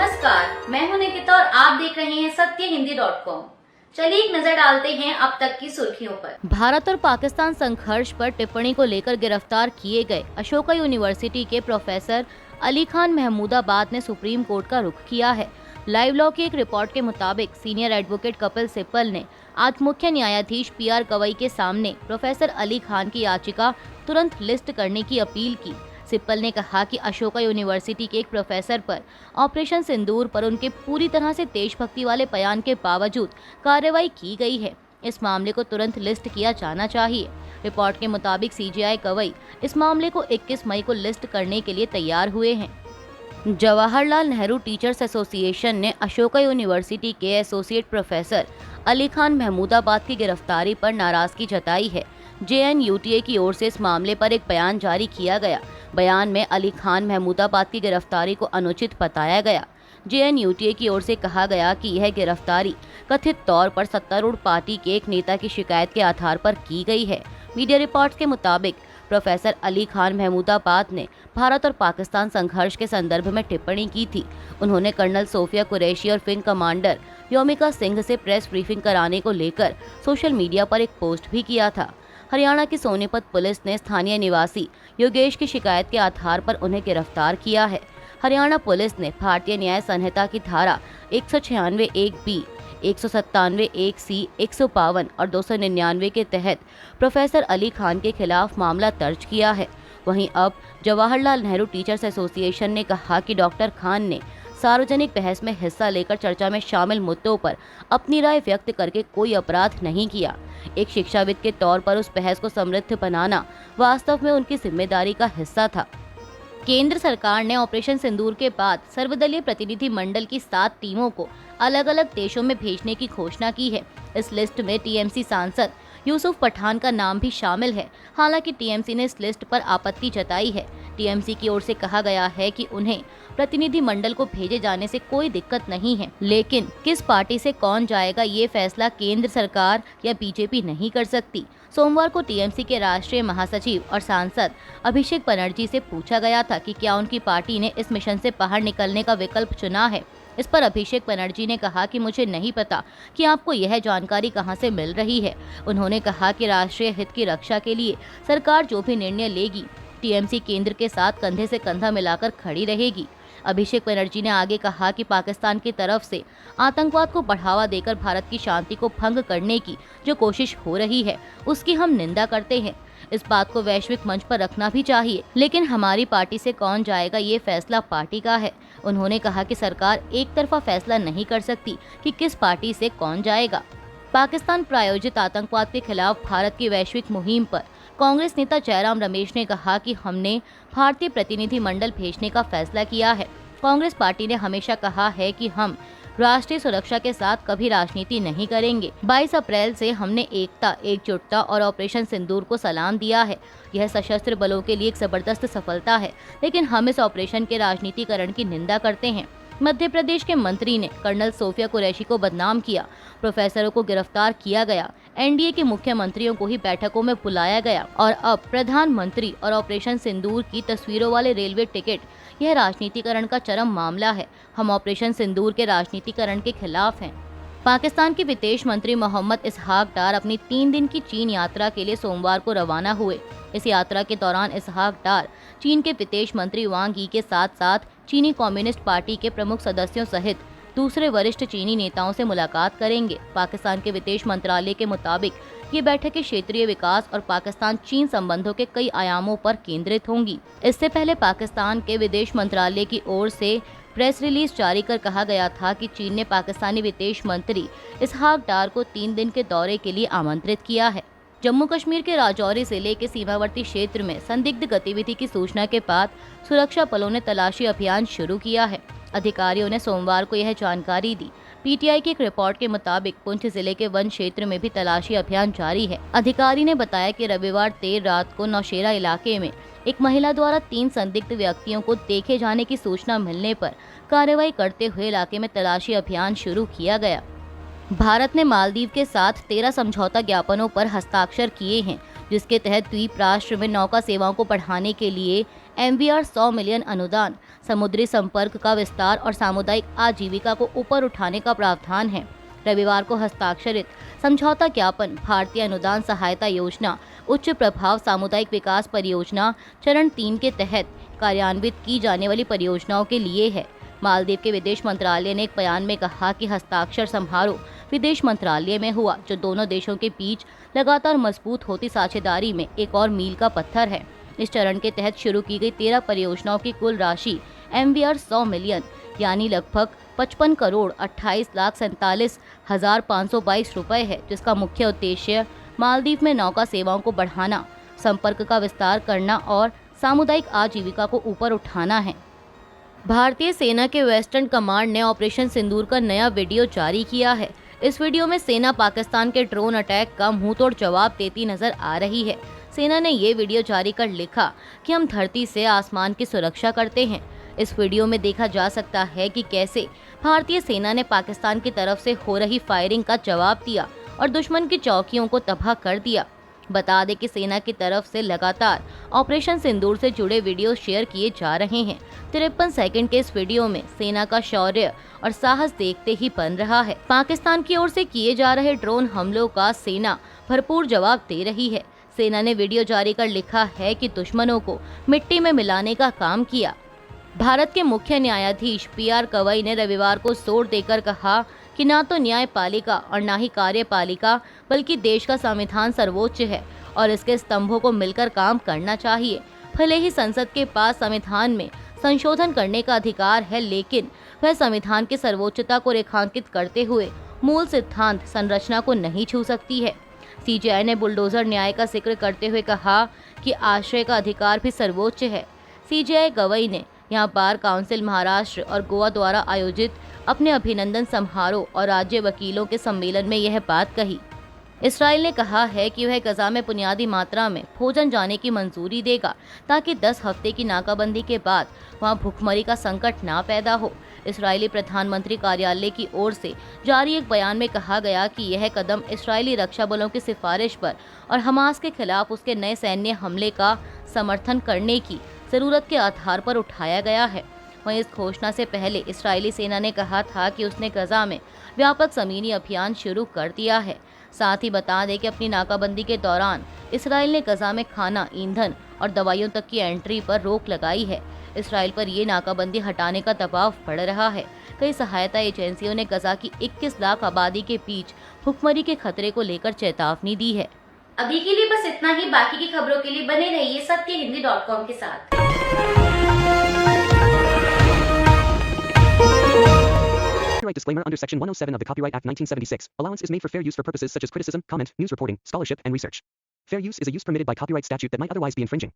नमस्कार, मैं हूं निकिता और आप देख रहे हैं सत्यहिंदी.com। चलिए एक नजर डालते हैं अब तक की सुर्खियों पर। भारत और पाकिस्तान संघर्ष पर टिप्पणी को लेकर गिरफ्तार किए गए अशोका यूनिवर्सिटी के प्रोफेसर अली खान महमूदाबाद ने सुप्रीम कोर्ट का रुख किया है। लाइव लॉ की एक रिपोर्ट के मुताबिक सीनियर एडवोकेट कपिल सिब्बल ने आज मुख्य न्यायाधीश PR गवई के सामने प्रोफेसर अली खान की याचिका तुरंत लिस्ट करने की अपील की। सिब्बल ने कहा कि अशोका यूनिवर्सिटी के एक प्रोफेसर पर ऑपरेशन सिंदूर पर उनके पूरी तरह से देशभक्ति वाले बयान के बावजूद कार्रवाई की गई है। इस मामले को तुरंत लिस्ट किया जाना चाहिए। रिपोर्ट के मुताबिक CJI गवई इस मामले को 21 मई को लिस्ट करने के लिए तैयार हुए हैं। जवाहरलाल नेहरू टीचर्स एसोसिएशन ने अशोका यूनिवर्सिटी के एसोसिएट प्रोफेसर अली खान महमूदाबाद की गिरफ्तारी पर नाराजगी जताई है। JNUTA की ओर से इस मामले पर एक बयान जारी किया गया। बयान में अली खान महमूदाबाद की गिरफ्तारी को अनुचित बताया गया। JNUTA की ओर से कहा गया कि यह गिरफ्तारी कथित तौर पर सत्तारूढ़ पार्टी के एक नेता की शिकायत के आधार पर की गई है। मीडिया रिपोर्ट्स के मुताबिक प्रोफेसर अली खान महमूदाबाद ने भारत और पाकिस्तान संघर्ष के संदर्भ में टिप्पणी की थी। उन्होंने कर्नल सोफिया कुरैशी और विंग कमांडर व्योमिका सिंह से प्रेस ब्रीफिंग कराने को लेकर सोशल मीडिया पर एक पोस्ट भी किया था। हरियाणा की सोनीपत पुलिस ने स्थानीय निवासी योगेश की शिकायत के आधार पर उन्हें गिरफ्तार किया है। हरियाणा पुलिस ने भारतीय न्याय संहिता की धारा 196(1)(b), 197(1)(c), 152 और 299 के तहत प्रोफेसर अली खान के खिलाफ मामला दर्ज किया है। वहीं अब जवाहरलाल नेहरू टीचर्स एसोसिएशन ने कहा कि डॉक्टर खान ने सार्वजनिक बहस में हिस्सा लेकर चर्चा में शामिल मुद्दों पर अपनी राय व्यक्त करके कोई अपराध नहीं किया। एक शिक्षाविद के तौर पर उस बहस को समृद्ध बनाना वास्तव में उनकी जिम्मेदारी का हिस्सा था। केंद्र सरकार ने ऑपरेशन सिंदूर के बाद सर्वदलीय प्रतिनिधि मंडल की 7 टीमों को अलग अलग देशों में भेजने की घोषणा की है। इस लिस्ट में TMC सांसद यूसुफ पठान का नाम भी शामिल है। हालांकि TMC ने इस लिस्ट पर आपत्ति जताई है। TMC की ओर से कहा गया है कि उन्हें प्रतिनिधि मंडल को भेजे जाने से कोई दिक्कत नहीं है, लेकिन किस पार्टी से कौन जाएगा ये फैसला केंद्र सरकार या BJP नहीं कर सकती। सोमवार को TMC के राष्ट्रीय महासचिव और सांसद अभिषेक बनर्जी से पूछा गया था कि क्या उनकी पार्टी ने इस मिशन से बाहर निकलने का विकल्प चुना है। इस पर अभिषेक बनर्जी ने कहा कि मुझे नहीं पता कि आपको यह जानकारी कहां से मिल रही है। उन्होंने कहा कि राष्ट्रीय हित की रक्षा के लिए सरकार जो भी निर्णय लेगी, TMC केंद्र के साथ कंधे से कंधा मिलाकर खड़ी रहेगी। अभिषेक बनर्जी ने आगे कहा कि पाकिस्तान की तरफ से आतंकवाद को बढ़ावा देकर भारत की शांति को भंग करने की जो कोशिश हो रही है, उसकी हम निंदा करते हैं। इस बात को वैश्विक मंच पर रखना भी चाहिए, लेकिन हमारी पार्टी से कौन जाएगा ये फैसला पार्टी का है। उन्होंने कहा कि सरकार एक तरफा फैसला नहीं कर सकती कि किस पार्टी से कौन जाएगा। पाकिस्तान प्रायोजित आतंकवाद के खिलाफ भारत की वैश्विक मुहिम पर कांग्रेस नेता जयराम रमेश ने कहा कि हमने भारतीय प्रतिनिधि मंडल भेजने का फैसला किया है। कांग्रेस पार्टी ने हमेशा कहा है कि हम राष्ट्रीय सुरक्षा के साथ कभी राजनीति नहीं करेंगे। 22 अप्रैल से हमने एकता, एकजुटता और ऑपरेशन सिंदूर को सलाम दिया है। यह सशस्त्र बलों के लिए एक जबरदस्त सफलता है, लेकिन हम इस ऑपरेशन के राजनीतिकरण की निंदा करते हैं। मध्य प्रदेश के मंत्री ने कर्नल सोफिया कुरैशी को बदनाम किया। प्रोफेसरों को गिरफ्तार किया गया। NDA के मुख्यमंत्रियों को ही बैठकों में बुलाया गया और अब प्रधानमंत्री और ऑपरेशन सिंदूर की तस्वीरों वाले रेलवे टिकट, यह राजनीतिकरण का चरम मामला है। हम ऑपरेशन सिंदूर के राजनीतिकरण के खिलाफ हैं। पाकिस्तान के विदेश मंत्री मोहम्मद इसहाक डार अपनी 3 दिन की चीन यात्रा के लिए सोमवार को रवाना हुए। इस यात्रा के दौरान इसहाक डार चीन के विदेश मंत्री वांग यी के साथ साथ चीनी कम्युनिस्ट पार्टी के प्रमुख सदस्यों सहित दूसरे वरिष्ठ चीनी नेताओं से मुलाकात करेंगे। पाकिस्तान के विदेश मंत्रालय के मुताबिक ये बैठकें क्षेत्रीय विकास और पाकिस्तान चीन संबंधों के कई आयामों पर केंद्रित होंगी। इससे पहले पाकिस्तान के विदेश मंत्रालय की ओर से प्रेस रिलीज जारी कर कहा गया था कि चीन ने पाकिस्तानी विदेश मंत्री इसहाक डार को 3 दिन के दौरे के लिए आमंत्रित किया है। जम्मू कश्मीर के राजौरी जिले के सीमावर्ती क्षेत्र में संदिग्ध गतिविधि की सूचना के बाद सुरक्षा बलों ने तलाशी अभियान शुरू किया है। अधिकारियों ने सोमवार को यह जानकारी दी। PTI की एक रिपोर्ट के मुताबिक पुंछ जिले के वन क्षेत्र में भी तलाशी अभियान जारी है। अधिकारी ने बताया कि रविवार देर रात को नौशेरा इलाके में एक महिला द्वारा 3 संदिग्ध व्यक्तियों को देखे जाने की सूचना मिलने पर कार्रवाई करते हुए इलाके में तलाशी अभियान शुरू किया गया। भारत ने मालदीव के साथ 13 समझौता ज्ञापनों पर हस्ताक्षर किए हैं, जिसके तहत द्वीप राष्ट्र में नौका सेवाओं को बढ़ाने के लिए MVR 100 मिलियन अनुदान, समुद्री संपर्क का विस्तार और सामुदायिक आजीविका को ऊपर उठाने का प्रावधान है। रविवार को हस्ताक्षरित समझौता ज्ञापन भारतीय अनुदान सहायता योजना उच्च प्रभाव सामुदायिक विकास परियोजना चरण 3 के तहत कार्यान्वित की जाने वाली परियोजनाओं के लिए है। मालदीव के विदेश मंत्रालय ने एक बयान में कहा कि हस्ताक्षर समारोह विदेश मंत्रालय में हुआ, जो दोनों देशों के बीच लगातार मजबूत होती साझेदारी में एक और मील का पत्थर है। इस चरण के तहत शुरू की गई 13 परियोजनाओं की कुल राशि MVR 100 मिलियन यानी लगभग 55 करोड़ 28,47,522 रुपए है, जिसका मुख्य उद्देश्य मालदीव में नौका सेवाओं को बढ़ाना, संपर्क का विस्तार करना और सामुदायिक आजीविका को ऊपर उठाना है। भारतीय सेना के वेस्टर्न कमांड ने ऑपरेशन सिंदूर का नया वीडियो जारी किया है। इस वीडियो में सेना पाकिस्तान के ड्रोन अटैक का मुंहतोड़ जवाब देती नजर आ रही है। सेना ने ये वीडियो जारी कर लिखा कि हम धरती से आसमान की सुरक्षा करते हैं। इस वीडियो में देखा जा सकता है कि कैसे भारतीय सेना ने पाकिस्तान की तरफ से हो रही फायरिंग का जवाब दिया और दुश्मन की चौकियों को तबाह कर दिया। बता दें कि सेना की तरफ से लगातार ऑपरेशन सिंदूर से जुड़े वीडियो शेयर किए जा रहे हैं। 53 सेकंड के इस वीडियो में सेना का शौर्य और साहस देखते ही बन रहा है। पाकिस्तान की ओर से किए जा रहे ड्रोन हमलों का सेना भरपूर जवाब दे रही है। सेना ने वीडियो जारी कर लिखा है कि दुश्मनों को मिट्टी में मिलाने का काम किया। भारत के मुख्य न्यायाधीश PR गवई ने रविवार को जोर देकर कहा कि ना तो न्यायपालिका और ना ही कार्यपालिका बल्कि देश का संविधान सर्वोच्च है और इसके स्तंभों को मिलकर काम करना चाहिए। भले ही संसद के पास संविधान में संशोधन करने का अधिकार है, लेकिन वह संविधान की सर्वोच्चता को रेखांकित करते हुए मूल सिद्धांत संरचना को नहीं छू सकती है। CJI ने बुलडोजर न्याय का जिक्र करते हुए कहा कि आश्रय का अधिकार भी सर्वोच्च है। CJI गवई ने यहाँ बार काउंसिल महाराष्ट्र और गोवा द्वारा आयोजित अपने अभिनंदन समारोह और राज्य वकीलों के सम्मेलन में यह बात कही। इसराइल ने कहा है कि वह गजा में बुनियादी मात्रा में भोजन जाने की मंजूरी देगा ताकि 10 हफ्ते की नाकाबंदी के बाद वहां भूखमरी का संकट ना पैदा हो। इस्राएली प्रधानमंत्री कार्यालय की ओर से जारी एक बयान में कहा गया कि यह कदम इस्राएली रक्षा बलों की सिफारिश पर और हमास के खिलाफ उसके नए सैन्य हमले का समर्थन करने की जरूरत के आधार पर उठाया गया है। वहीं इस घोषणा से पहले इस्राएली सेना ने कहा था कि उसने गजा में व्यापक ज़मीनी अभियान शुरू कर दिया है। साथ ही बता दें कि अपनी नाकाबंदी के दौरान इस्राएल ने गजा में खाना, ईंधन और दवाइयों तक की एंट्री पर रोक लगाई है। इस्राएल पर ये नाकाबंदी हटाने का दबाव बढ़ रहा है। कई सहायता एजेंसियों ने गजा की 21 लाख आबादी के बीच भुखमरी के खतरे को लेकर चेतावनी दी है। अभी के लिए बस इतना ही। बाकी की खबरों के लिए बने रहिए सत्यहिंदी.com के साथ। Copyright disclaimer under Section 107 of the Copyright Act 1976. Allowance is made for fair use for purposes such as criticism, comment, news reporting, scholarship, and research. Fair use is a use permitted by copyright statute that might otherwise be infringing.